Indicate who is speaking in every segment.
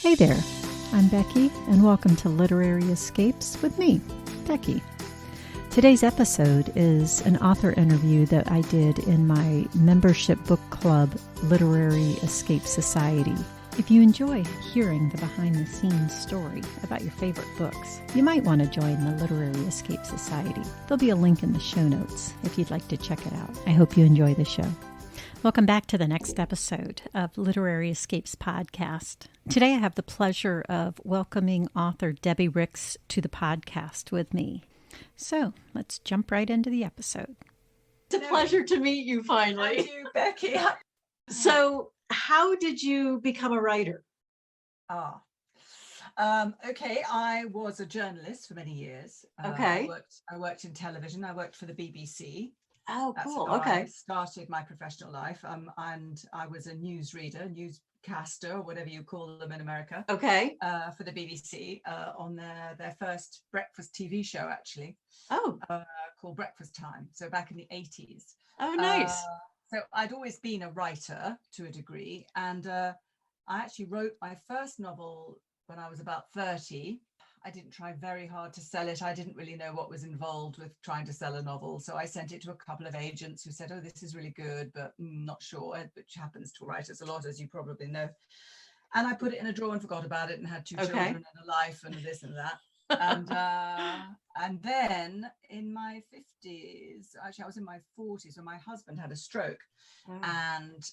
Speaker 1: Hey there, I'm Becky, and welcome to Literary Escapes with me, Becky. Today's episode is an author interview that I did in my membership book club, Literary Escape Society. If you enjoy hearing the behind-the-scenes story about your favorite books, you might want to join the Literary Escape Society. There'll be a link in the show notes if you'd like to check it out. I hope you enjoy the show. Welcome back to the next episode of Literary Escapes podcast. Today I have the pleasure of welcoming author Debbie Rix to the podcast with me. So let's jump right into the episode.
Speaker 2: It's a pleasure to meet you finally.
Speaker 3: Thank you, Becky.
Speaker 2: So how did you become a writer?
Speaker 3: Okay, I was a journalist for many years.
Speaker 2: Okay.
Speaker 3: I worked in television. I worked for the BBC.
Speaker 2: Oh,
Speaker 3: That's
Speaker 2: cool.
Speaker 3: how
Speaker 2: Okay.
Speaker 3: I started my professional life. And I was a newsreader, newscaster, whatever you call them in America,
Speaker 2: Okay.
Speaker 3: for the BBC on their first breakfast TV show, actually,
Speaker 2: Oh,
Speaker 3: called Breakfast Time. So back in the 80s.
Speaker 2: oh, nice.
Speaker 3: So I'd always been a writer to a degree, and I actually wrote my first novel when I was about 30. I didn't try very hard to sell it. I didn't really know what was involved with trying to sell a novel. So I sent it to a couple of agents who said, oh, this is really good, but not sure, which happens to writers a lot, as you probably know. And I put it in a drawer and forgot about it and had two children and a life and this and that. And then in my 50s, actually I was in my 40s when my husband had a stroke, and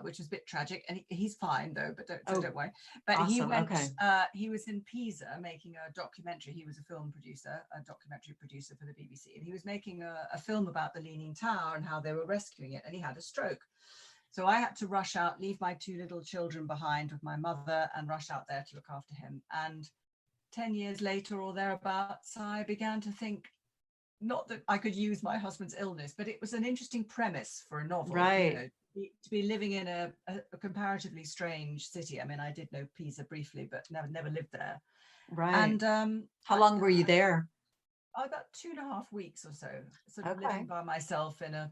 Speaker 3: which was a bit tragic, and he's fine though, but don't worry. But
Speaker 2: awesome.
Speaker 3: he went, he was in Pisa making a documentary. He was a film producer, a documentary producer for the BBC, and he was making a film about the Leaning Tower and how they were rescuing it, and he had a stroke. So I had to rush out, leave my two little children behind with my mother, and rush out there to look after him. And 10 years later or thereabouts, I began to think, not that I could use my husband's illness, but it was an interesting premise for a novel.
Speaker 2: Right.
Speaker 3: You know, to be living in a comparatively strange city. I mean, I did know Pisa briefly, but never lived there.
Speaker 2: Right.
Speaker 3: And
Speaker 2: how long were you there?
Speaker 3: About 2.5 weeks or so, sort of living by myself in a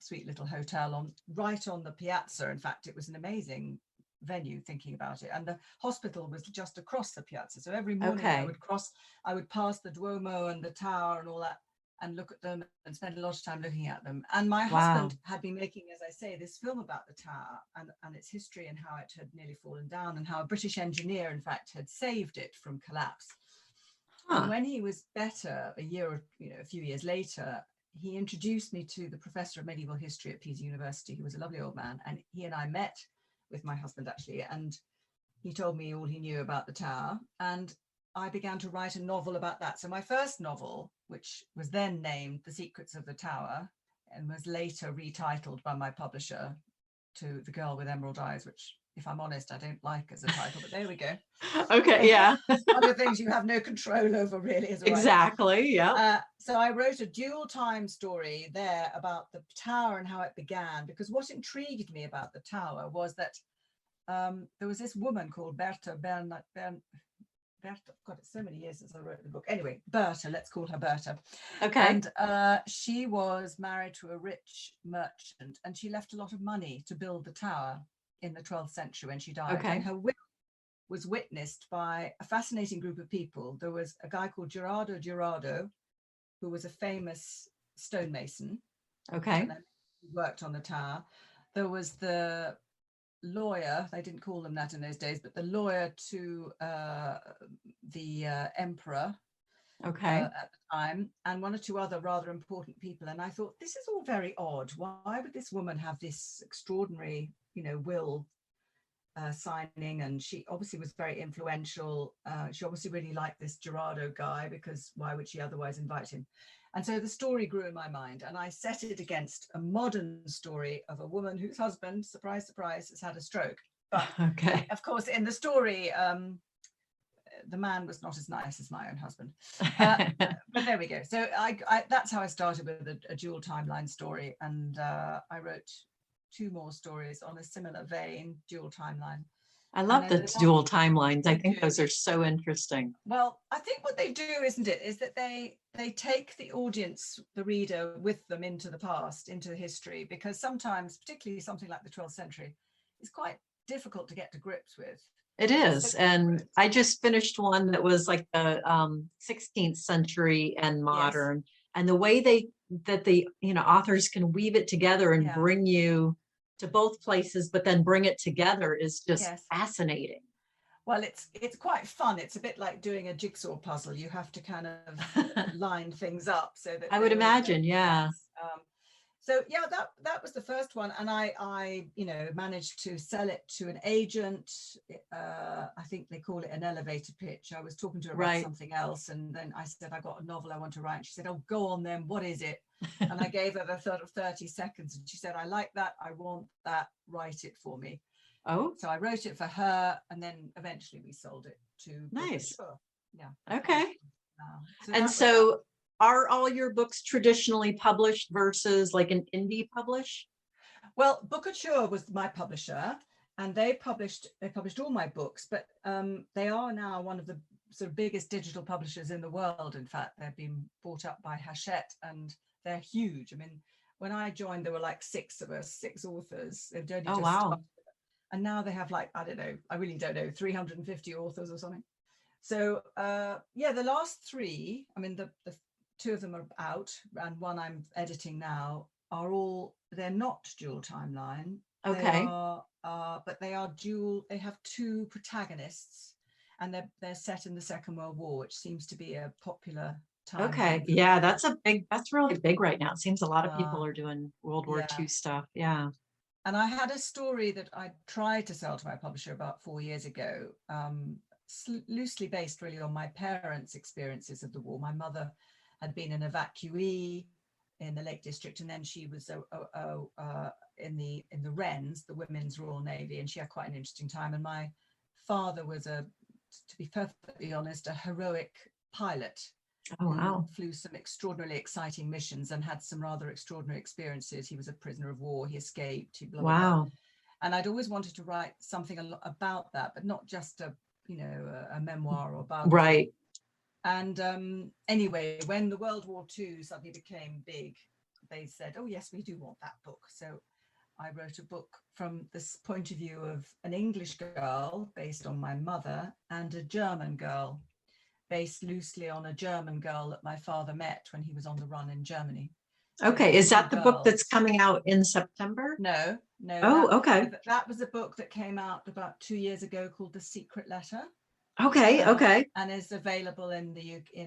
Speaker 3: sweet little hotel right on the piazza. In fact, it was an amazing venue, thinking about it, and the hospital was just across the piazza, so every morning I would pass the Duomo and the tower and all that and look at them and spend a lot of time looking at them. And my husband had been making, as I say, this film about the tower and its history and how it had nearly fallen down and how a British engineer in fact had saved it from collapse. And when he was better, a few years later, he introduced me to the professor of medieval history at Pisa University, who was a lovely old man, and he and I met with my husband actually, and he told me all he knew about the tower, and I began to write a novel about that. So my first novel, which was then named The Secrets of the Tower and was later retitled by my publisher to The Girl with Emerald Eyes, which, if I'm honest, I don't like as a title, but there we go.
Speaker 2: Okay, yeah.
Speaker 3: One of the things you have no control over, really, as a writer.
Speaker 2: Exactly, yeah.
Speaker 3: So I wrote a dual time story there about the tower and how it began, because what intrigued me about the tower was that there was this woman called Berta, God, it's so many years since I wrote the book. Anyway, Berta, let's call her Berta.
Speaker 2: Okay.
Speaker 3: And she was married to a rich merchant, and she left a lot of money to build the tower in the 12th century when she died.
Speaker 2: Okay.
Speaker 3: And her will was witnessed by a fascinating group of people. There was a guy called Gerardo, who was a famous stonemason.
Speaker 2: Okay.
Speaker 3: Who worked on the tower. There was the lawyer, they didn't call them that in those days, but the lawyer to the emperor at the time, and one or two other rather important people. And I thought, this is all very odd. Why would this woman have this extraordinary, will signing? And she obviously was very influential. She obviously really liked this Gerardo guy, because why would she otherwise invite him? And so the story grew in my mind, and I set it against a modern story of a woman whose husband, surprise, surprise, has had a stroke. But of course, in the story, the man was not as nice as my own husband. But there we go. So I that's how I started with a dual timeline story. And I wrote 2 more stories on a similar vein, dual timeline.
Speaker 2: I love the dual timelines. I think those are so interesting.
Speaker 3: Well, I think what they do, isn't it, is that they take the audience, the reader, with them into the past, into history, because sometimes, particularly something like the 12th century, is quite difficult to get to grips with.
Speaker 2: It
Speaker 3: It's
Speaker 2: is.
Speaker 3: so
Speaker 2: And
Speaker 3: different.
Speaker 2: I just finished one that was like the 16th century and
Speaker 3: Yes.
Speaker 2: modern. And the way the authors can weave it together and
Speaker 3: Yeah.
Speaker 2: bring you to both places, but then bring it together is just
Speaker 3: Yes.
Speaker 2: fascinating.
Speaker 3: Well, it's quite fun. It's a bit like doing a jigsaw puzzle. You have to kind of line things up so that
Speaker 2: I would
Speaker 3: they all
Speaker 2: imagine,
Speaker 3: make
Speaker 2: yeah.
Speaker 3: sense. So yeah, that was the first one, and I managed to sell it to an agent. I think they call it an elevator pitch. I was talking to her about
Speaker 2: Right.
Speaker 3: something else, and then I said I got a novel I want to write. And she said, "Oh, go on then. What is it?" And I gave her the sort of 30 seconds, and she said, "I like that. I want that. Write it for me."
Speaker 2: Oh,
Speaker 3: So I wrote it for her, and then eventually we sold it to
Speaker 2: nice.
Speaker 3: Bookshop. Yeah.
Speaker 2: Okay.
Speaker 3: So
Speaker 2: And
Speaker 3: that was that.
Speaker 2: so are all your books traditionally published versus like an indie publish?
Speaker 3: Well, Bookshop was my publisher, and they published all my books, but they are now one of the sort of biggest digital publishers in the world. In fact, they've been bought up by Hachette, and they're huge. I mean, when I joined, there were like six of us, six authors. They'd only
Speaker 2: Oh,
Speaker 3: just
Speaker 2: wow.
Speaker 3: started, and now they have like, I don't know, I really don't know, 350 authors or something. So yeah, the last three, I mean, the two of them are out, and one I'm editing now, they're not dual timeline. They
Speaker 2: Okay.
Speaker 3: are, but they are dual. They have two protagonists, and they're set in the Second World War, which seems to be a popular
Speaker 2: Okay.
Speaker 3: timeline for
Speaker 2: Yeah,
Speaker 3: people.
Speaker 2: that's really big right now. It seems a lot of
Speaker 3: Uh,
Speaker 2: people are doing World War
Speaker 3: yeah.
Speaker 2: II stuff. Yeah.
Speaker 3: And I had a story that I tried to sell to my publisher about 4 years ago, loosely based really on my parents' experiences of the war. My mother had been an evacuee in the Lake District, and then she was in the Wrens, the Women's Royal Navy, and she had quite an interesting time. And my father was to be perfectly honest, a heroic pilot
Speaker 2: Oh,
Speaker 3: who
Speaker 2: wow.
Speaker 3: flew some extraordinarily exciting missions and had some rather extraordinary experiences. He was a prisoner of war. He escaped. He blah blah blah.
Speaker 2: Wow.
Speaker 3: And I'd always wanted to write something about that, but not just a memoir or biography.
Speaker 2: Right.
Speaker 3: And anyway, when the World War II suddenly became big, they said, "Oh yes, we do want that book." So I wrote a book from this point of view of an English girl based on my mother and a German girl based loosely on a German girl that my father met when he was on the run in Germany. So
Speaker 2: Okay. Is
Speaker 3: two
Speaker 2: that the book that's
Speaker 3: girls.
Speaker 2: coming out in September?
Speaker 3: No,
Speaker 2: Oh, okay.
Speaker 3: that was a book that came out about 2 years ago called The Secret Letter.
Speaker 2: Okay. Okay.
Speaker 3: And is available in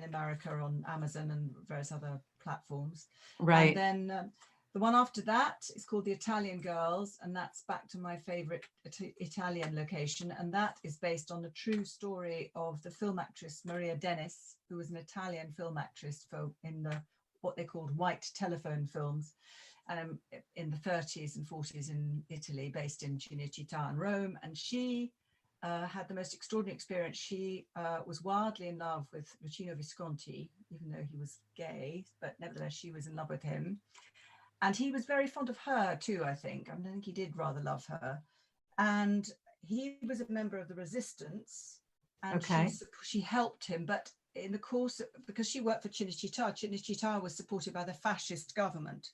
Speaker 3: America on Amazon and various other platforms.
Speaker 2: Right.
Speaker 3: And then the one after that is called The Italian Girls, and that's back to my favorite Italian location, and that is based on the true story of the film actress Maria Dennis, who was an Italian film actress in what they called white telephone films in the 30s and 40s in Italy, based in Cinecittà and Rome. And she had the most extraordinary experience. She was wildly in love with Luchino Visconti, even though he was gay, but nevertheless she was in love with him. And he was very fond of her too, I think. I think he did rather love her. And he was a member of the resistance, and
Speaker 2: Okay.
Speaker 3: she helped him. But in the course, because she worked for Cinecittà was supported by the fascist government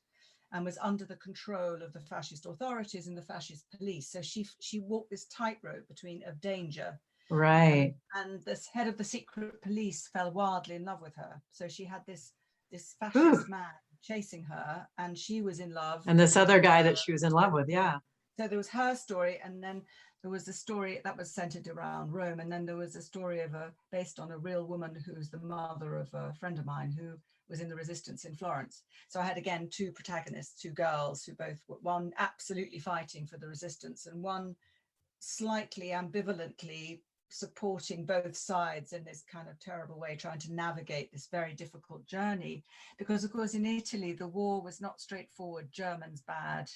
Speaker 3: and was under the control of the fascist authorities and the fascist police. So she walked this tightrope of danger.
Speaker 2: Right.
Speaker 3: And this head of the secret police fell wildly in love with her. So she had this fascist
Speaker 2: Ooh.
Speaker 3: man chasing her, and she was in love.
Speaker 2: And this other guy that she was in love with. Yeah.
Speaker 3: So there was her story, and then there was a story that was centered around Rome, and then there was a story based on a real woman who's the mother of a friend of mine who was in the resistance in Florence. So I had again two protagonists, two girls who both were, one absolutely fighting for the resistance and one slightly ambivalently supporting both sides in this kind of terrible way, trying to navigate this very difficult journey. Because of course in Italy the war was not straightforward, Germans bad,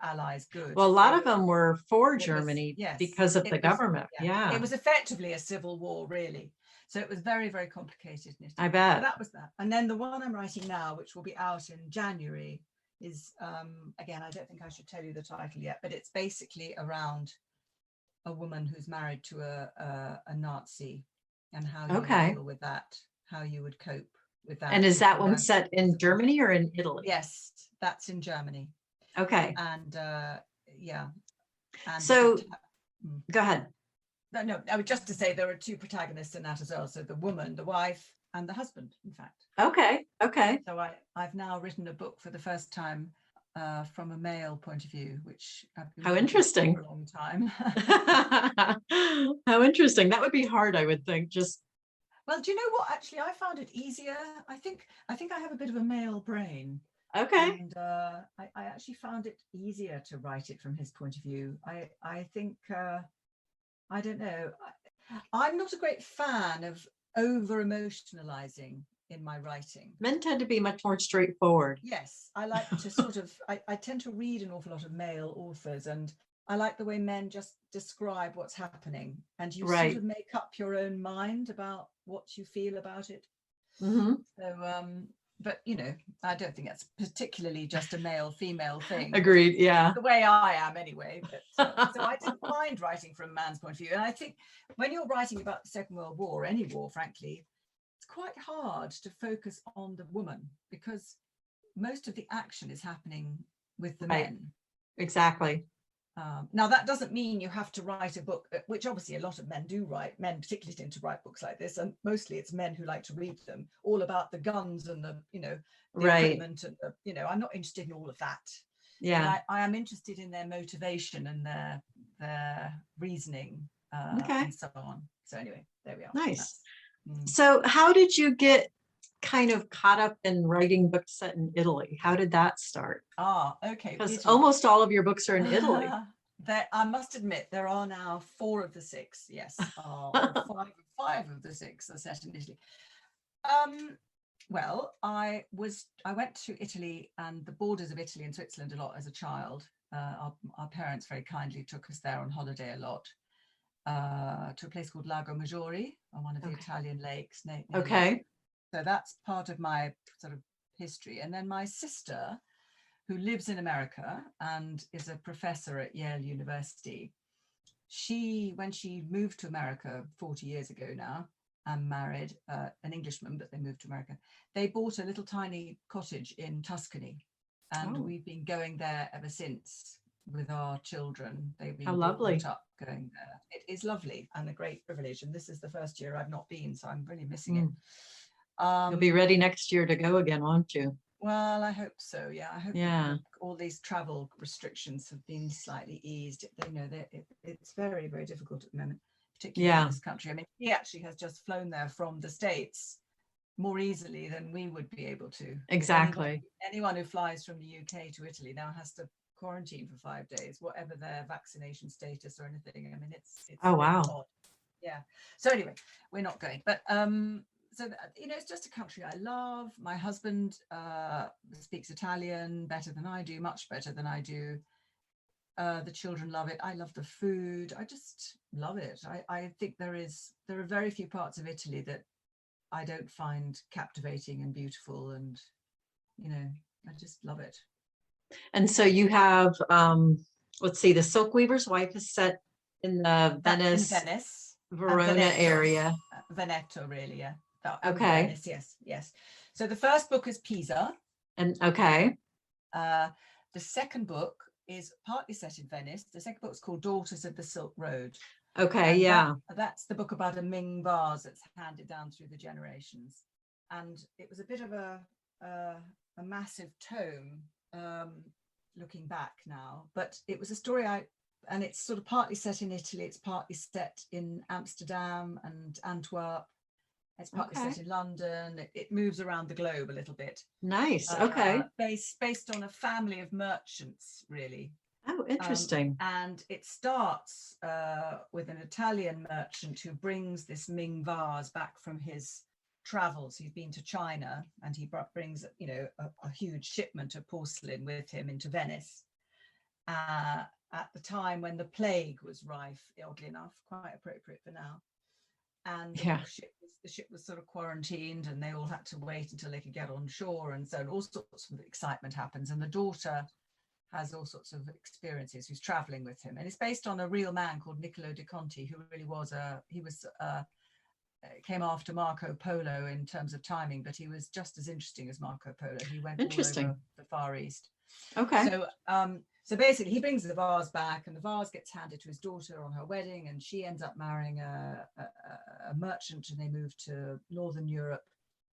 Speaker 3: Allies good.
Speaker 2: Well, a lot of them were for Germany
Speaker 3: yes,
Speaker 2: because of the government. Yeah.
Speaker 3: It was effectively a civil war, really. So it was very, very complicated in Italy.
Speaker 2: I bet.
Speaker 3: So that was that. And then the one I'm writing now, which will be out in January, is again, I don't think I should tell you the title yet, but it's basically around a woman who's married to a Nazi, and how you would deal with that, how you would cope with that.
Speaker 2: And is that one set in Germany or in Italy?
Speaker 3: Yes, that's in Germany.
Speaker 2: Okay.
Speaker 3: And yeah. And
Speaker 2: so go ahead.
Speaker 3: no, I would just to say there are two protagonists in that as well. So the woman, the wife, and the husband, in fact.
Speaker 2: Okay.
Speaker 3: So I've now written a book for the first time from a male point of view, which I've been
Speaker 2: How
Speaker 3: doing
Speaker 2: interesting.
Speaker 3: for a long time.
Speaker 2: How interesting. That would be hard, I would think.
Speaker 3: Well, do you know what? Actually, I found it easier. I think I have a bit of a male brain.
Speaker 2: Okay.
Speaker 3: And I actually found it easier to write it from his point of view. I think, I don't know. I'm not a great fan of over emotionalizing in my writing.
Speaker 2: Men tend to be much more straightforward.
Speaker 3: Yes, I like to sort of, I tend to read an awful lot of male authors, and I like the way men just describe what's happening, and you
Speaker 2: Right.
Speaker 3: sort of make up your own mind about what you feel about it.
Speaker 2: Mm-hmm.
Speaker 3: So, but you know, I don't think that's particularly just a male-female thing.
Speaker 2: Agreed. Yeah.
Speaker 3: The way I am anyway. But, so I didn't mind writing from a man's point of view. And I think when you're writing about the Second World War, any war, frankly, it's quite hard to focus on the woman because most of the action is happening with the men.
Speaker 2: Exactly.
Speaker 3: Now, that doesn't mean you have to write a book, which obviously a lot of men do write. Men particularly tend to write books like this, and mostly it's men who like to read them, all about the guns and the, you know, the equipment and the, you know, I'm not interested in all of that.
Speaker 2: Yeah.
Speaker 3: But I am interested in their motivation and their reasoning and so on. So anyway, there we are.
Speaker 2: Nice. So how did you get kind of caught up in writing books set in Italy? How did that start?
Speaker 3: Okay.
Speaker 2: Because almost all of your books are in Italy.
Speaker 3: I must admit, there are now 4 of the 6. Yes, or 5 of the 6 are set in Italy. Well, I went to Italy and the borders of Italy and Switzerland a lot as a child. Our parents very kindly took us there on holiday a lot. To a place called Lago Maggiore on one of the Italian lakes. So that's part of my sort of history. And then my sister, who lives in America and is a professor at Yale University, when she moved to America 40 years ago now, and married an Englishman, but they moved to America, they bought a little tiny cottage in Tuscany. And we've been going there ever since with our children. They've been brought up going there. It is lovely and a great privilege. And this is the first year I've not been, so I'm really missing it.
Speaker 2: You'll be ready next year to go again, won't you?
Speaker 3: Well, I hope so. Yeah, I hope that all these travel restrictions have been slightly eased. You know, it's very, very difficult at the moment, particularly in this country. I mean, he actually has just flown there from the States more easily than we would be able to.
Speaker 2: Exactly.
Speaker 3: Anyone who flies from the UK to Italy now has to quarantine for 5 days, whatever their vaccination status or anything. I mean, it's odd. Yeah. So anyway, we're not going, but so you know, it's just a country I love. My husband speaks Italian better than I do, much better than I do. The children love it. I love the food. I just love it. I think there are very few parts of Italy that I don't find captivating and beautiful, and you know, I just love it.
Speaker 2: And so you have, let's see, the Silk Weaver's Wife is set in the Venice, Verona area.
Speaker 3: Veneto, really, yeah. Venice, yes. So the first book is Pisa.
Speaker 2: And
Speaker 3: the second book is partly set in Venice. The second book is called Daughters of the Silk Road. That's the book about a Ming vase that's handed down through the generations. And it was a bit of a massive tome, looking back now, but it was a story and it's sort of partly set in Italy, it's partly set in Amsterdam and Antwerp, it's partly set in London. It moves around the globe a little bit.
Speaker 2: Nice.
Speaker 3: Based on a family of merchants, really.
Speaker 2: Oh, interesting.
Speaker 3: And it starts with an Italian merchant who brings this Ming vase back from his travels. He's been to China and he brings, you know, a huge shipment of porcelain with him into Venice at the time when the plague was rife, oddly enough, quite appropriate for now. And the ship was sort of quarantined and they all had to wait until they could get on shore, and so all sorts of excitement happens, and the daughter has all sorts of experiences who's traveling with him, and it's based on a real man called Niccolo de Conti, who really was came after Marco Polo in terms of timing, but he was just as interesting as Marco Polo. He went all over the Far East.
Speaker 2: Okay.
Speaker 3: So basically he brings the vase back, and the vase gets handed to his daughter on her wedding, and she ends up marrying a merchant, and they move to Northern Europe,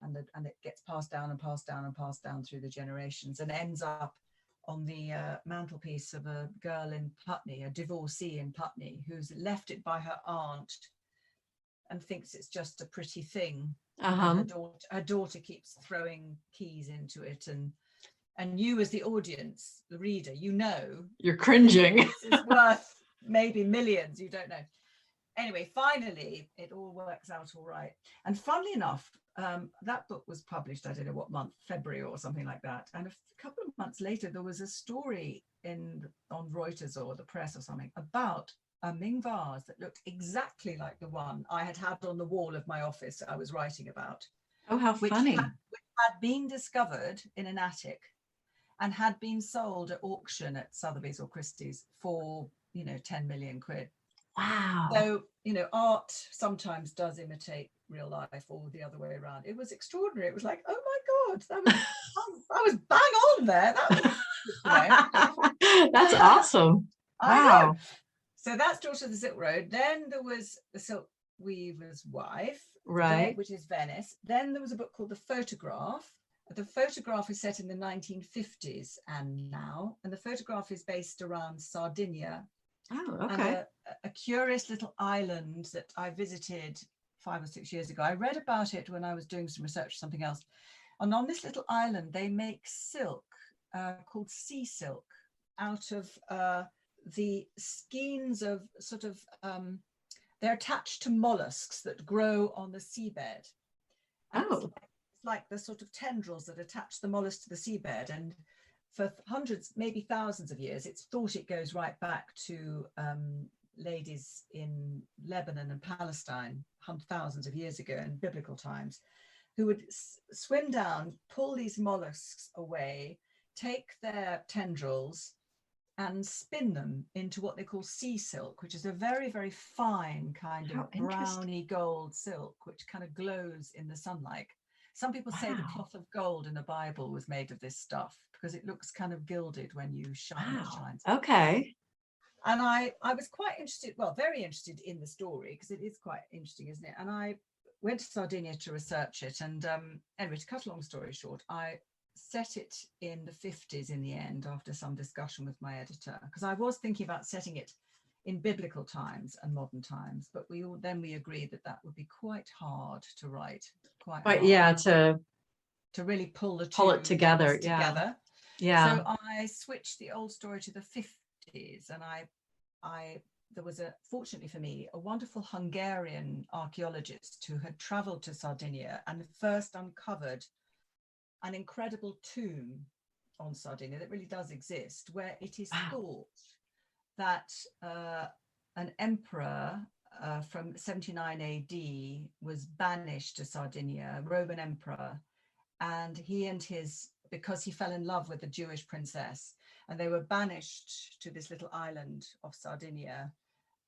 Speaker 3: and it gets passed down and passed down and passed down through the generations, and ends up on the mantelpiece of a girl in Putney, a divorcee in Putney, who's left it by her aunt and thinks it's just a pretty thing. Her daughter keeps throwing keys into it, and you as the audience, the reader,
Speaker 2: you're cringing.
Speaker 3: This is worth maybe millions, you don't know. Anyway, finally, it all works out all right. And funnily enough, that book was published, I don't know what month, February or something like that. And a couple of months later, there was a story on Reuters or the press or something about a Ming vase that looked exactly like the one I had on the wall of my office I was writing about.
Speaker 2: Oh, how funny.
Speaker 3: Which had been discovered in an attic and had been sold at auction at Sotheby's or Christie's for, 10 million quid.
Speaker 2: Wow.
Speaker 3: So, art sometimes does imitate real life, or the other way around. It was extraordinary. It was like, oh my God, I was bang on there.
Speaker 2: That's awesome. Wow.
Speaker 3: So that's Daughter of the Silk Road. Then there was The Silk Weaver's Wife,
Speaker 2: right,
Speaker 3: which is Venice. Then there was a book called The Photograph. The Photograph is set in the 1950s and now, and the Photograph is based around Sardinia.
Speaker 2: Oh, okay.
Speaker 3: And a curious little island that I visited 5 or 6 years ago. I read about it when I was doing some research for something else. And on this little island, they make silk called sea silk out of the skeins of they're attached to mollusks that grow on the seabed. And it's like the sort of tendrils that attach the mollusk to the seabed. And for hundreds, maybe thousands of years, it's thought it goes right back to ladies in Lebanon and Palestine, thousands of years ago in biblical times, who would swim down, pull these mollusks away, take their tendrils and spin them into what they call sea silk, which is a very, very fine kind of browny gold silk, which kind of glows in the sunlight. Some people say the cloth of gold in the Bible was made of this stuff because it looks kind of gilded when you shine it shines.
Speaker 2: Okay.
Speaker 3: And I was quite interested, very interested in the story, because it is quite interesting, isn't it? And I went to Sardinia to research it. And anyway, to cut a long story short, I set it in the 50s in the end after some discussion with my editor, because I was thinking about setting it in biblical times and modern times, but we agreed that would be quite hard to write. To really pull it together.
Speaker 2: Yeah.
Speaker 3: So I switched the old story to the 50s, and there was fortunately for me, a wonderful Hungarian archaeologist who had traveled to Sardinia and first uncovered an incredible tomb on Sardinia that really does exist, where it is thought that an emperor from 79 AD was banished to Sardinia, Roman emperor, and because he fell in love with a Jewish princess, and they were banished to this little island of Sardinia,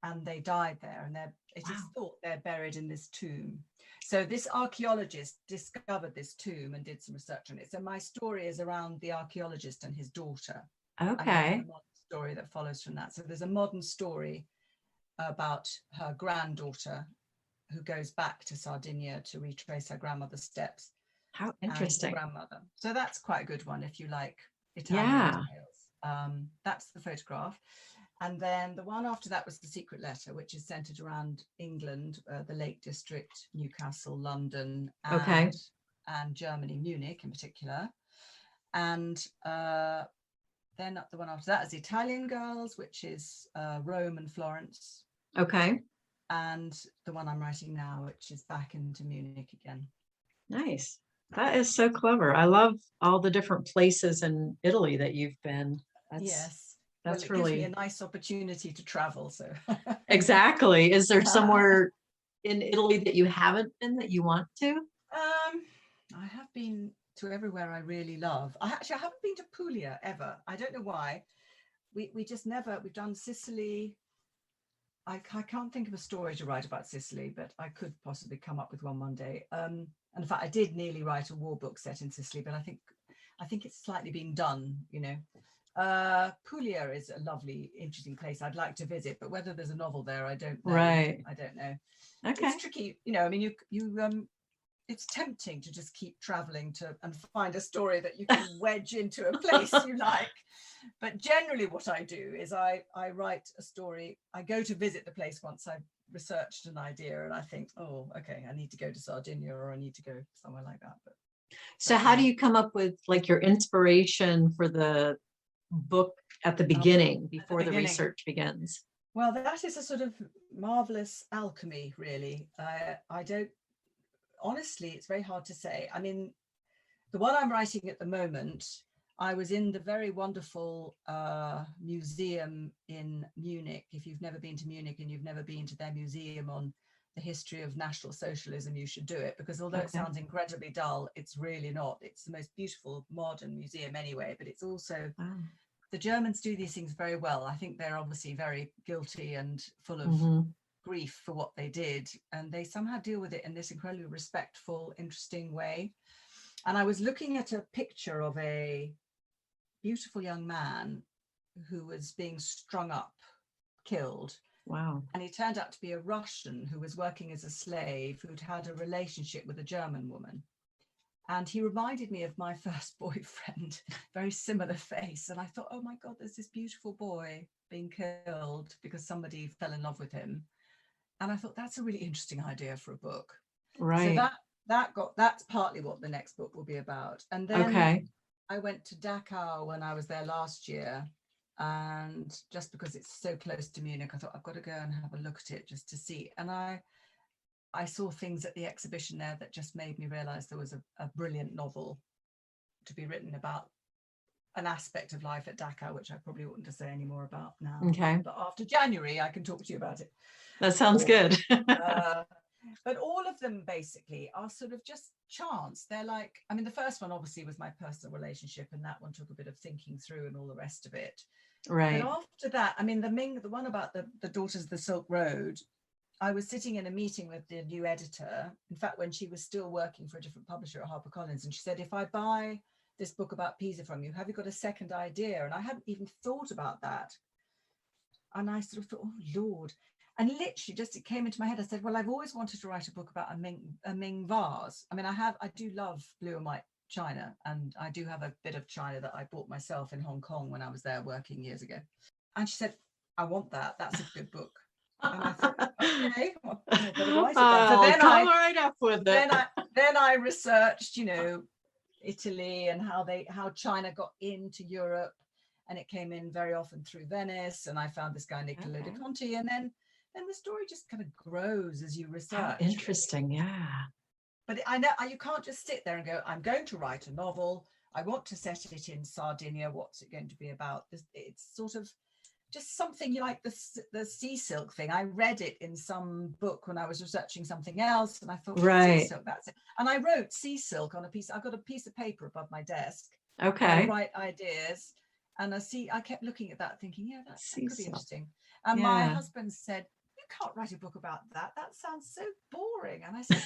Speaker 3: and they died there, and it is thought they're buried in this tomb. So this archaeologist discovered this tomb and did some research on it. So my story is around the archaeologist and his daughter.
Speaker 2: Okay.
Speaker 3: And a modern story that follows from that. So there's a modern story about her granddaughter who goes back to Sardinia to retrace her grandmother's steps.
Speaker 2: How interesting.
Speaker 3: Grandmother. So that's quite a good one if you like Italian tales. That's The Photograph. And then the one after that was The Secret Letter, which is centered around England, the Lake District, Newcastle, London, and Germany, Munich in particular. And then the one after that is Italian Girls, which is Rome and Florence.
Speaker 2: Okay.
Speaker 3: And the one I'm writing now, which is back into Munich again.
Speaker 2: Nice. That is so clever. I love all the different places in Italy that you've been. That's
Speaker 3: it gives me a nice opportunity to travel. So
Speaker 2: exactly. Is there somewhere in Italy that you haven't been that you want to?
Speaker 3: I have been to everywhere I really love. I haven't been to Puglia ever. I don't know why. We just never. We've done Sicily, I can't think of a story to write about Sicily, but I could possibly come up with one day. And in fact, I did nearly write a war book set in Sicily, but I think it's slightly being done, Puglia is a lovely, interesting place I'd like to visit, but whether there's a novel there, I don't know.
Speaker 2: Right.
Speaker 3: I don't know.
Speaker 2: Okay.
Speaker 3: It's tricky, I mean, you it's tempting to just keep traveling and find a story that you can wedge into a place you like. But generally what I do is I write a story. I go to visit the place once I've researched an idea and I think, oh, okay, I need to go to Sardinia or I need to go somewhere like that. But
Speaker 2: so how do you come up with like your inspiration for the book at the beginning, before the research begins?
Speaker 3: Well, that is a sort of marvelous alchemy, really. I don't, honestly, it's very hard to say. I mean, the one I'm writing at the moment, I was in the very wonderful museum in Munich. If you've never been to Munich and you've never been to their museum on the history of National Socialism, you should do it, because although it sounds incredibly dull, it's really not. It's the most beautiful modern museum anyway, but it's also, the Germans do these things very well. I think they're obviously very guilty and full of grief for what they did, and they somehow deal with it in this incredibly respectful, interesting way. And I was looking at a picture of a beautiful young man who was being strung up, killed.
Speaker 2: Wow.
Speaker 3: And he turned out to be a Russian who was working as a slave, who'd had a relationship with a German woman. And he reminded me of my first boyfriend, very similar face. And I thought, oh my God, there's this beautiful boy being killed because somebody fell in love with him. And I thought, that's a really interesting idea for a book.
Speaker 2: Right.
Speaker 3: So that's partly what the next book will be about. And then I went to Dachau when I was there last year. And just because it's so close to Munich, I thought I've got to go and have a look at it just to see. And I saw things at the exhibition there that just made me realize there was a brilliant novel to be written about an aspect of life at Dachau, which I probably oughtn't to say any more about now.
Speaker 2: Okay.
Speaker 3: But after January, I can talk to you about it.
Speaker 2: That sounds good.
Speaker 3: But all of them basically are sort of just chance. They're like, I mean, the first one obviously was my personal relationship, and that one took a bit of thinking through and all the rest of it.
Speaker 2: Right.
Speaker 3: But after that, I mean, the one about the Daughters of the Silk Road, I was sitting in a meeting with the new editor, in fact, when she was still working for a different publisher at HarperCollins, and she said, if I buy this book about Pisa from you, have you got a second idea? And I hadn't even thought about that. And I sort of thought, oh, Lord. And literally just it came into my head. I said, well, I've always wanted to write a book about a Ming vase. I mean, I do love blue and white china, and I do have a bit of china that I bought myself in Hong Kong when I was there working years ago. And she said, I want that. That's a good book. And I thought, okay, well, I better write it then. So then
Speaker 2: come right up with it.
Speaker 3: Then I researched, Italy and how China got into Europe, and it came in very often through Venice. And I found this guy Niccolo de Conti, and then the story just kind of grows as you research.
Speaker 2: How interesting, yeah.
Speaker 3: But I know you can't just sit there and go, I'm going to write a novel. I want to set it in Sardinia. What's it going to be about? It's sort of just something like the sea silk thing. I read it in some book when I was researching something else, and I thought, sea silk, that's it. And I wrote sea silk on I've got a piece of paper above my desk.
Speaker 2: Okay.
Speaker 3: I write ideas, and I kept looking at that thinking, yeah, that could be interesting. And my husband said, you can't write a book about that. That sounds so boring. And I said,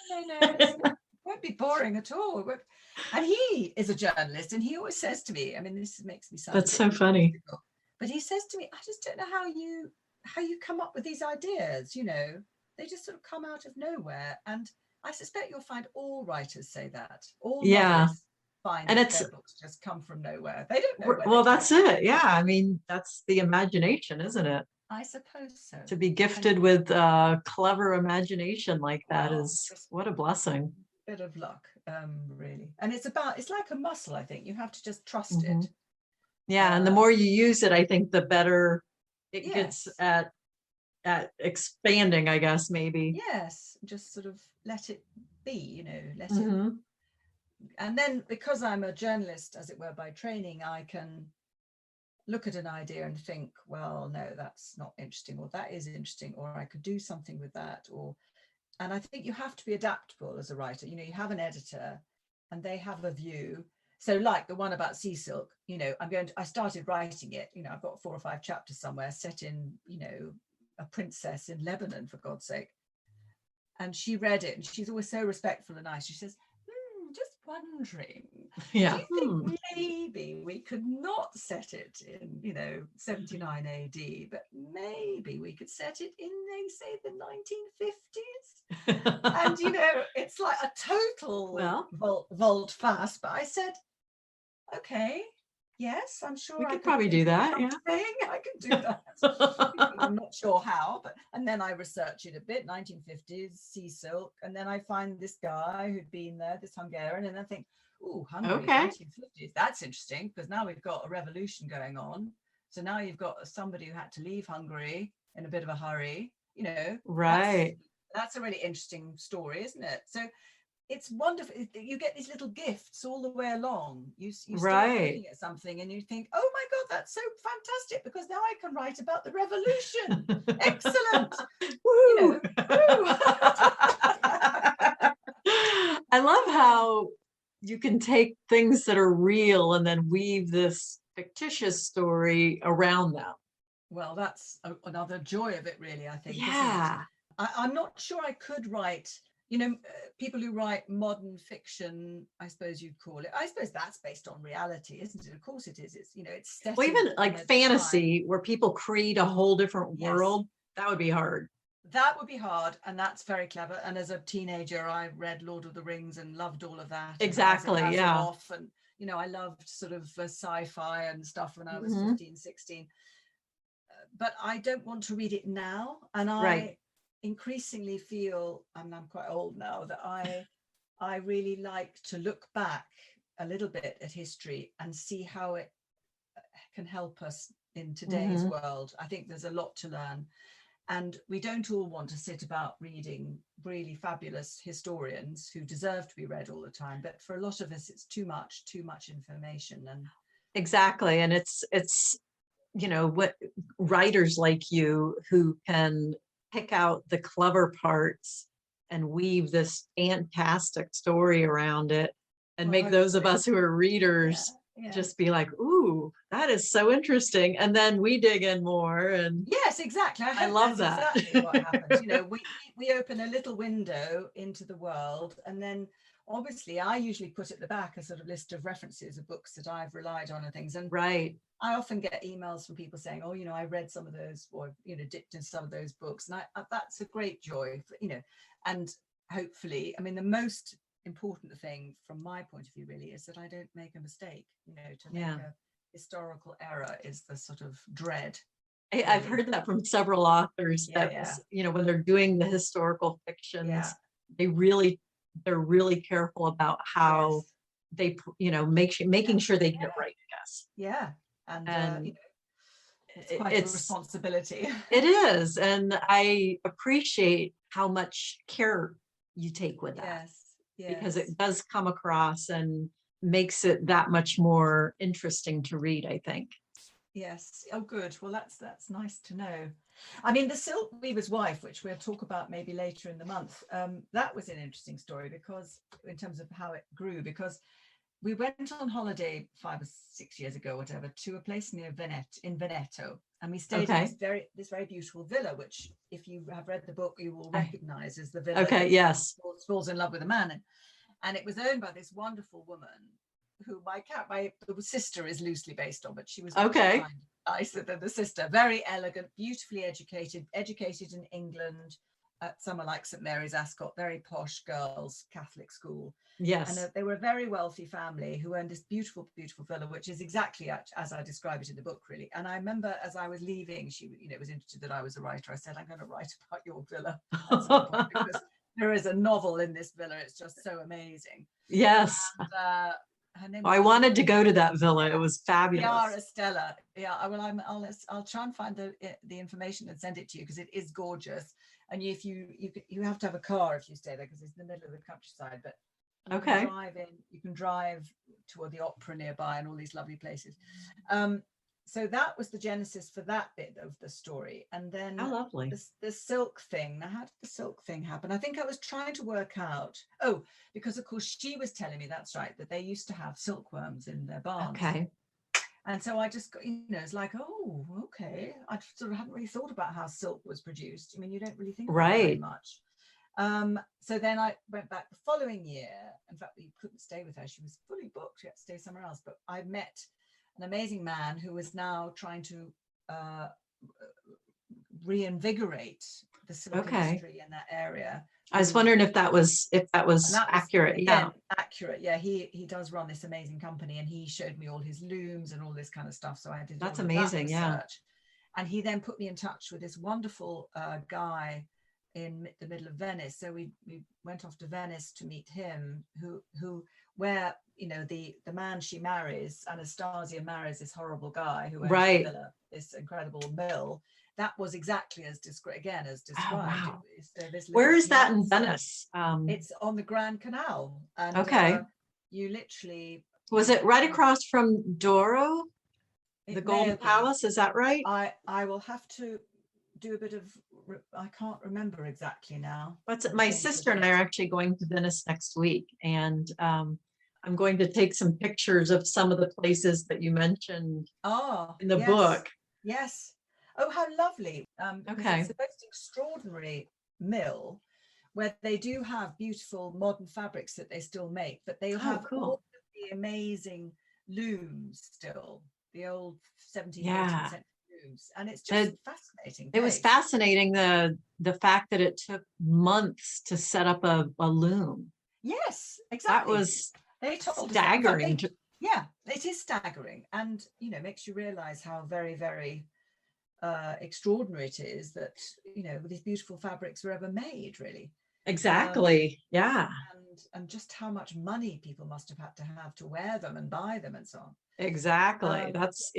Speaker 3: no, it won't be boring at all. And he is a journalist, and he always says to me, I mean, this makes me sound
Speaker 2: that's so funny.
Speaker 3: Difficult, but he says to me, I just don't know how you come up with these ideas. They just sort of come out of nowhere. And I suspect you'll find all writers say that. All novelists find that their books just come from nowhere. They don't know.
Speaker 2: Well, that's it. Yeah, I mean, that's the imagination, isn't it?
Speaker 3: I suppose so.
Speaker 2: To be gifted with clever imagination like that is what a blessing.
Speaker 3: Bit of luck, really. And it's like a muscle, I think. You have to just trust it.
Speaker 2: Yeah, and the more you use it, I think the better it gets at expanding, I guess, maybe.
Speaker 3: Yes, just sort of let it be, let it. And then because I'm a journalist, as it were, by training, I can look at an idea and think, well, no, that's not interesting, or that is interesting, or I could do something with that. And I think you have to be adaptable as a writer. You have an editor and they have a view. So like the one about sea silk, I started writing it, I've got 4 or 5 chapters somewhere set in, a princess in Lebanon, for God's sake. And she read it, and she's always so respectful and nice. She says, just wondering, do you think maybe we could not set it in, 79 AD, but maybe we could set it in, they say, the 1950s? And, it's like a total volte-face. But I said, okay, yes, I'm sure
Speaker 2: we
Speaker 3: I
Speaker 2: could probably do that. Yeah,
Speaker 3: I can do that. I'm not sure how, and then I research it a bit. 1950s sea silk, and then I find this guy who'd been there, this Hungarian, and I think, oh, Hungary, 1950s. That's interesting, because now we've got a revolution going on. So now you've got somebody who had to leave Hungary in a bit of a hurry.
Speaker 2: Right.
Speaker 3: That's a really interesting story, isn't it? So it's wonderful. You get these little gifts all the way along. You start looking at something and you think, oh my God, that's so fantastic, because now I can write about the revolution. Excellent. Woo.
Speaker 2: I love how you can take things that are real and then weave this fictitious story around them.
Speaker 3: Well, that's another joy of it, really, I think.
Speaker 2: Yeah.
Speaker 3: I'm not sure I could write, people who write modern fiction, I suppose you'd call it. I suppose that's based on reality, isn't it? Of course it is. It's, it's set.
Speaker 2: Well, even like fantasy, where people create a whole different world, that would be hard.
Speaker 3: That would be hard, and that's very clever. And as a teenager, I read Lord of the Rings and loved all of that.
Speaker 2: Exactly, yeah.
Speaker 3: And, I loved sort of sci-fi and stuff when I was 15, 16. But I don't want to read it now. And I increasingly feel, and I'm quite old now, that I really like to look back a little bit at history and see how it can help us in today's world. I think there's a lot to learn. And we don't all want to sit about reading really fabulous historians who deserve to be read all the time. But for a lot of us, it's too much information. And
Speaker 2: exactly. And it's what writers like you who can pick out the clever parts and weave this fantastic story around it and make those of us who are readers just be like, ooh, that is so interesting. And then we dig in more. And
Speaker 3: yes, exactly.
Speaker 2: I love that.
Speaker 3: Exactly what happens. We open a little window into the world, and then obviously I usually put at the back a sort of list of references of books that I've relied on and things. And I often get emails from people saying, oh, I read some of those, or, dipped in some of those books. And that's a great joy, and hopefully, the most important thing from my point of view really is that I don't make a mistake. To make a historical error is the sort of dread.
Speaker 2: I've heard that from several authors that when they're doing the historical fictions, they're really careful about how they making sure they get it right, I guess.
Speaker 3: And it's quite a responsibility.
Speaker 2: It is, and I appreciate how much care you take with that. Because it does come across and makes it that much more interesting to read, I think.
Speaker 3: Yes. Oh, good. Well, that's nice to know. The Silk Weaver's Wife, which we'll talk about maybe later in the month, that was an interesting story, because in terms of how it grew, because we went on holiday 5 or 6 years ago, whatever, to a place near Veneto, and we stayed in this very beautiful villa, which, if you have read the book, you will recognize as the villa. Falls in love with a man, and it was owned by this wonderful woman who my sister is loosely based on, but she was nicer than the sister. Very elegant, beautifully educated in England at somewhere like St Mary's Ascot, very posh girls, Catholic school.
Speaker 2: Yes.
Speaker 3: And they were a very wealthy family who owned this beautiful, beautiful villa, which is exactly as I describe it in the book, really. And I remember as I was leaving, she was interested that I was a writer. I said, I'm going to write about your villa at some point, because there is a novel in this villa. It's just so amazing.
Speaker 2: Yes.
Speaker 3: And, her name
Speaker 2: I wanted to go to that villa. It was fabulous.
Speaker 3: Chiara Stella. Yeah, well, I'll try and find the information and send it to you, because it is gorgeous. And if you have to have a car if you stay there, because it's in the middle of the countryside. But you can drive toward the opera nearby and all these lovely places. So that was the genesis for that bit of the story. And then
Speaker 2: how lovely.
Speaker 3: The silk thing. Now, how did the silk thing happen? I think I was trying to work out. because of course she was telling me, that's right, that they used to have silkworms in their barns. And so I just got, it's like, oh, okay. I sort of hadn't really thought about how silk was produced. I mean, you don't really think about it very much. So then I went back the following year. In fact, we couldn't stay with her. She was fully booked. She had to stay somewhere else. But I met an amazing man who was now trying to reinvigorate the silk industry in that area.
Speaker 2: I was wondering if that was accurate.
Speaker 3: Again, accurate. Yeah, he does run this amazing company, and he showed me all his looms and all this kind of stuff. So I did.
Speaker 2: That's
Speaker 3: all
Speaker 2: amazing.
Speaker 3: That
Speaker 2: yeah.
Speaker 3: research. And he then put me in touch with this wonderful guy in the middle of Venice. So we went off to Venice to meet him, where the man she marries, Anastasia, marries this horrible guy who owns the villa, this incredible mill. That was exactly as described.
Speaker 2: Oh, wow.
Speaker 3: Where
Speaker 2: is that in Venice?
Speaker 3: It's on the Grand Canal. And, you literally.
Speaker 2: Was it right across from Douro? The Golden Palace, is that right?
Speaker 3: I will have to do a bit of, I can't remember exactly now.
Speaker 2: My sister and I are actually going to Venice next week, and I'm going to take some pictures of some of the places that you mentioned in the book.
Speaker 3: Yes. Oh, how lovely. It's the most extraordinary mill where they do have beautiful modern fabrics that they still make, but they have all of the amazing looms still, the old 17th, 18th century looms. And it's just fascinating.
Speaker 2: It was fascinating, the fact that it took months to set up a loom.
Speaker 3: Yes, exactly.
Speaker 2: That was
Speaker 3: staggering. It is staggering. And, makes you realize how very, very extraordinary it is that these beautiful fabrics were ever made, really.
Speaker 2: Exactly.
Speaker 3: And just how much money people must have had to wear them and buy them and so on.
Speaker 2: Exactly. That's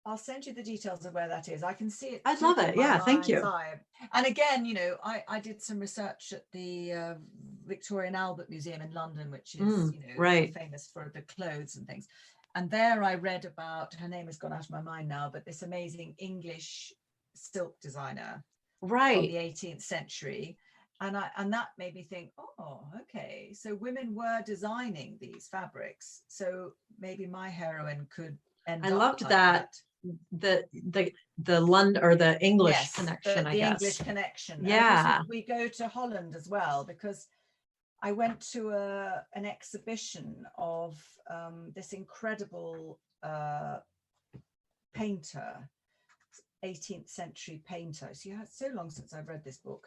Speaker 3: I'll send you the details of where that is. I can see it.
Speaker 2: I'd love it. Yeah, thank you.
Speaker 3: And again, I did some research at the Victoria and Albert Museum in London, which is famous for the clothes and things. And there I read about, her name has gone out of my mind now, but this amazing English silk designer from the 18th century. And that made me think, so women were designing these fabrics. So maybe my heroine could end up.
Speaker 2: I loved that. The London or the English connection, I guess.
Speaker 3: The English connection.
Speaker 2: Yeah.
Speaker 3: We go to Holland as well, because I went to an exhibition of this incredible painter, 18th century painter. So it's so long since I've read this book.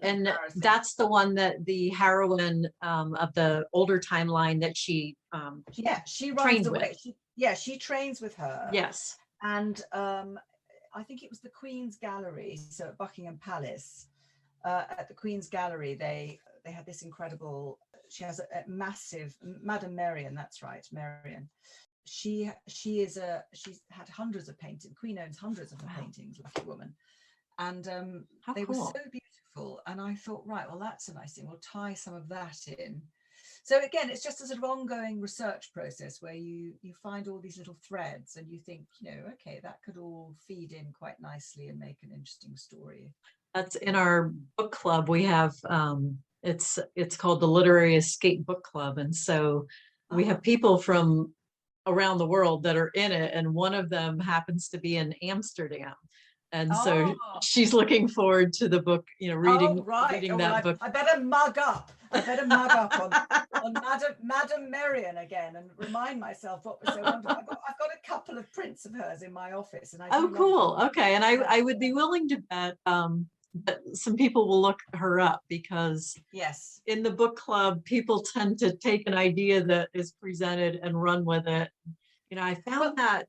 Speaker 2: And that's the one that the heroine of the older timeline that she
Speaker 3: she runs away. She trains with her.
Speaker 2: Yes.
Speaker 3: And I think it was the Queen's Gallery, so at Buckingham Palace. At the Queen's Gallery, they had this incredible, she has a massive, Madame Marian, that's right, Marian. She's had hundreds of paintings. The Queen owns hundreds of her paintings, lucky woman. And they were so beautiful. And I thought, right, well, that's a nice thing. We'll tie some of that in. So again, it's just a sort of ongoing research process where you find all these little threads and you think, okay, that could all feed in quite nicely and make an interesting story.
Speaker 2: That's in our book club. We have, it's called the Literary Escape Book Club. And so we have people from around the world that are in it. And one of them happens to be in Amsterdam. And so she's looking forward to the book, reading that book.
Speaker 3: I better mug up. on Madame Marian again and remind myself what was so wonderful. I've got a couple of prints of hers in my office. And
Speaker 2: cool. Okay. And I would be willing to bet that some people will look her up, because in the book club, people tend to take an idea that is presented and run with it. I found that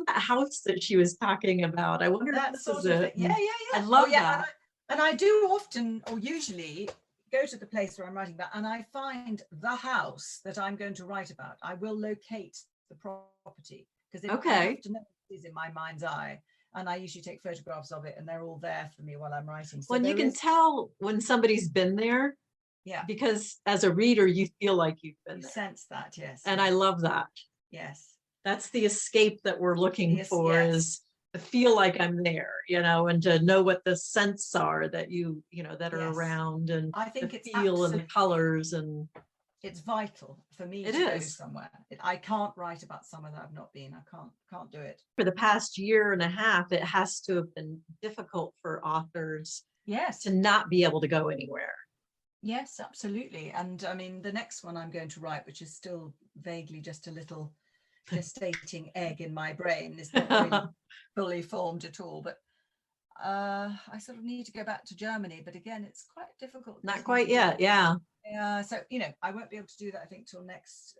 Speaker 2: house that she was talking about. I wonder if this is it.
Speaker 3: Yeah.
Speaker 2: I love that.
Speaker 3: And I do often, or usually, go to the place where I'm writing about, and I find the house that I'm going to write about. I will locate the property, because I have to know what it is in my mind's eye. And I usually take photographs of it, and they're all there for me while I'm writing. So
Speaker 2: you can tell when somebody's been there. Yeah. Because as a reader, you feel like you've been there.
Speaker 3: You sense that, yes.
Speaker 2: And I love that.
Speaker 3: Yes.
Speaker 2: That's the escape that we're looking for, is to feel like I'm there, and to know what the scents are that that are around, and
Speaker 3: I think
Speaker 2: the feel and the colors. And
Speaker 3: it's vital for me
Speaker 2: It
Speaker 3: to go
Speaker 2: is.
Speaker 3: somewhere. I can't write about somewhere that I've not been. I can't do it.
Speaker 2: For the past year and a half, it has to have been difficult for authors
Speaker 3: Yes.
Speaker 2: to not be able to go anywhere.
Speaker 3: Yes, absolutely. And I mean, the next one I'm going to write, which is still vaguely just a little gestating egg in my brain, is not really fully formed at all. But I sort of need to go back to Germany. But again, it's quite difficult.
Speaker 2: Not quite yet. Yeah.
Speaker 3: So, I won't be able to do that, I think, till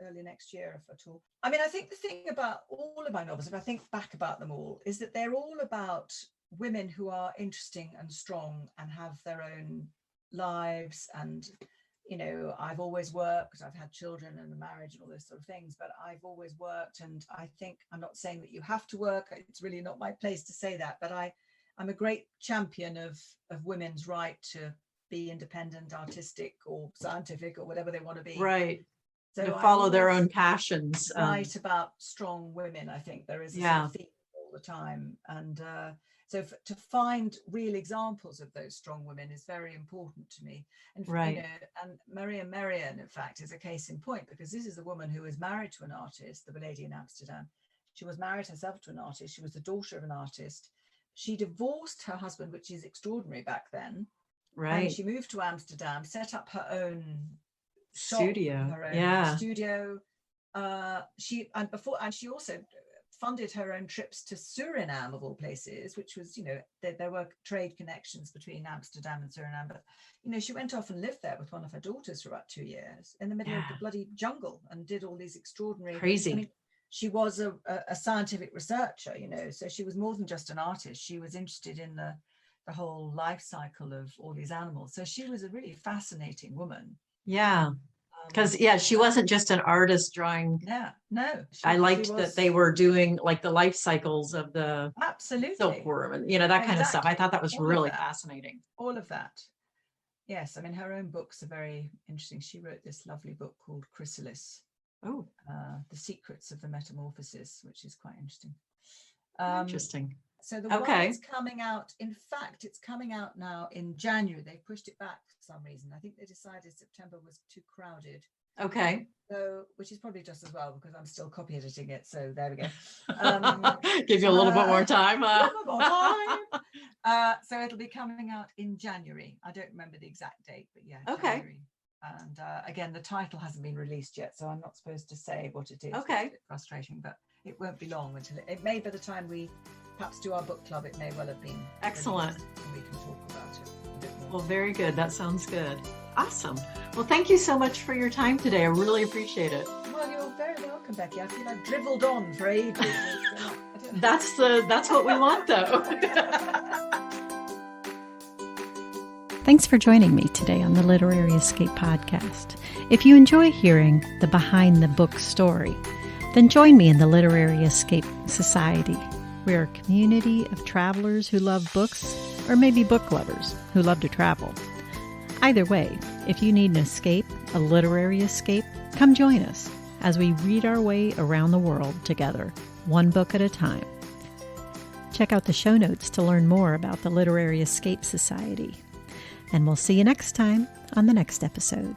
Speaker 3: early next year, if at all. I mean, I think the thing about all of my novels, if I think back about them all, is that they're all about women who are interesting and strong and have their own lives. And, I've always worked, I've had children and a marriage and all those sort of things, but I've always worked. And I think, I'm not saying that you have to work. It's really not my place to say that, but I'm a great champion of women's right to be independent, artistic or scientific or whatever they want to be.
Speaker 2: Right.
Speaker 3: So
Speaker 2: to follow their own passions.
Speaker 3: Write about strong women. I think there is a sort of theme all the time. And so to find real examples of those strong women is very important to me. And, and Marian Marian, in fact, is a case in point, because this is a woman who was married to an artist, the lady in Amsterdam. She was married herself to an artist. She was the daughter of an artist. She divorced her husband, which is extraordinary back then.
Speaker 2: Right.
Speaker 3: And she moved to Amsterdam, set up her own
Speaker 2: studio.
Speaker 3: Studio. She also funded her own trips to Suriname, of all places, which was, there were trade connections between Amsterdam and Suriname. But, she went off and lived there with one of her daughters for about 2 years in the middle of the bloody jungle and did all these extraordinary.
Speaker 2: Crazy.
Speaker 3: I mean, she was a scientific researcher, so she was more than just an artist. She was interested in the whole life cycle of all these animals. So she was a really fascinating woman.
Speaker 2: Yeah. Because she wasn't just an artist drawing.
Speaker 3: Yeah, no.
Speaker 2: I liked that they were doing like the life cycles of the silkworm and that kind of stuff. I thought that was really fascinating.
Speaker 3: All of that. Yes, I mean, her own books are very interesting. She wrote this lovely book called Chrysalis.
Speaker 2: Oh.
Speaker 3: The Secrets of the Metamorphosis, which is quite interesting.
Speaker 2: Interesting.
Speaker 3: So the one is coming out, in fact, it's coming out now in January. They pushed it back for some reason. I think they decided September was too crowded.
Speaker 2: Okay.
Speaker 3: So, which is probably just as well, because I'm still copy editing it. So there we go.
Speaker 2: Give you a little bit more time.
Speaker 3: So it'll be coming out in January. I don't remember the exact date, but January. And again, the title hasn't been released yet, so I'm not supposed to say what it is.
Speaker 2: Okay.
Speaker 3: It's a bit frustrating, but it won't be long until it may, by the time we perhaps do our book club, it may well have been
Speaker 2: excellent.
Speaker 3: And we can talk about it a bit more.
Speaker 2: Well, very good. That sounds good. Awesome. Well, thank you so much for your time today. I really appreciate it.
Speaker 3: Well, you're very welcome, Becky. I feel I've dribbled on for ages.
Speaker 2: That's what we want, though.
Speaker 1: Thanks for joining me today on the Literary Escape podcast. If you enjoy hearing the behind the book story, then join me in the Literary Escape Society. We're a community of travelers who love books, or maybe book lovers who love to travel. Either way, if you need an escape, a literary escape, come join us as we read our way around the world together, one book at a time. Check out the show notes to learn more about the Literary Escape Society. And we'll see you next time on the next episode.